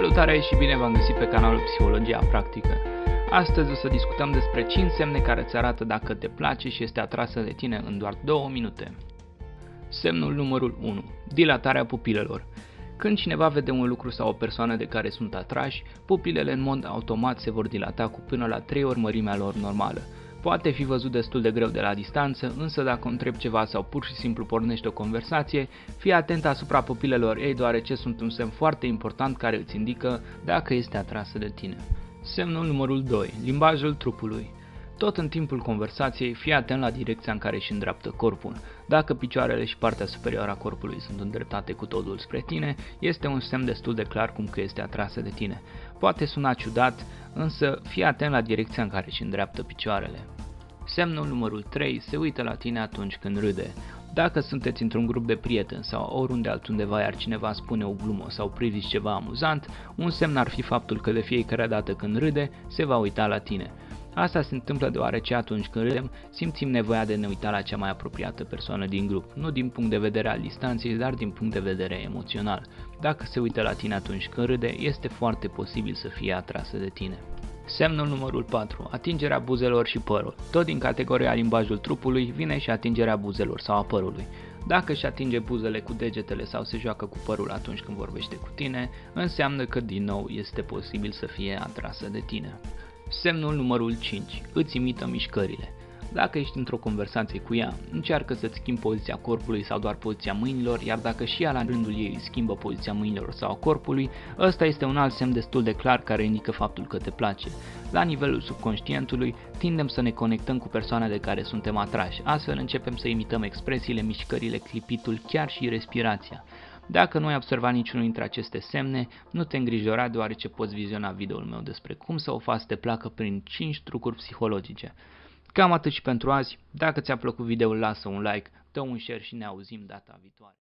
Salutare și bine v-am găsit pe canalul Psihologia Practică. Astăzi o să discutăm despre 5 semne care îți arată dacă te place și este atrasă de tine în doar 2 minute. Semnul numărul 1. Dilatarea pupilelor. Când cineva vede un lucru sau o persoană de care sunt atrași, pupilele în mod automat se vor dilata cu până la 3 ori mărimea lor normală. Poate fi văzut destul de greu de la distanță, însă dacă întrebi ceva sau pur și simplu pornești o conversație, fii atent asupra pupilelor ei, deoarece sunt un semn foarte important care îți indică dacă este atrasă de tine. Semnul numărul 2. Limbajul trupului. Tot în timpul conversației, fii atent la direcția în care își îndreaptă corpul. Dacă picioarele și partea superioară a corpului sunt îndreptate cu totul spre tine, este un semn destul de clar cum că este atrasă de tine. Poate suna ciudat, însă fii atent la direcția în care își îndreaptă picioarele. Semnul numărul 3. Se uită la tine atunci când râde. Dacă sunteți într-un grup de prieteni sau oriunde altundeva iar cineva spune o glumă sau priviți ceva amuzant, un semn ar fi faptul că de fiecare dată când râde, se va uita la tine. Asta se întâmplă deoarece atunci când râdem, simțim nevoia de a ne uita la cea mai apropiată persoană din grup, nu din punct de vedere al distanței, dar din punct de vedere emoțional. Dacă se uită la tine atunci când râde, este foarte posibil să fie atrasă de tine. Semnul numărul 4. Atingerea buzelor și părul. Tot din categoria limbajul trupului vine și atingerea buzelor sau a părului. Dacă își atinge buzele cu degetele sau se joacă cu părul atunci când vorbește cu tine, înseamnă că din nou este posibil să fie atrasă de tine. Semnul numărul 5. Îți imită mișcările. Dacă ești într-o conversație cu ea, încearcă să-ți schimbi poziția corpului sau doar poziția mâinilor, iar dacă și ea la rândul ei schimbă poziția mâinilor sau a corpului, ăsta este un alt semn destul de clar care indică faptul că te place. La nivelul subconștientului, tindem să ne conectăm cu persoana de care suntem atrași, astfel începem să imităm expresiile, mișcările, clipitul, chiar și respirația. Dacă nu ai observat niciunul dintre aceste semne, nu te îngrijora deoarece poți viziona videoul meu despre cum să o faci să te placă prin 5 trucuri psihologice. Cam atât și pentru azi. Dacă ți-a plăcut videoul, lasă un like, dă un share și ne auzim data viitoare.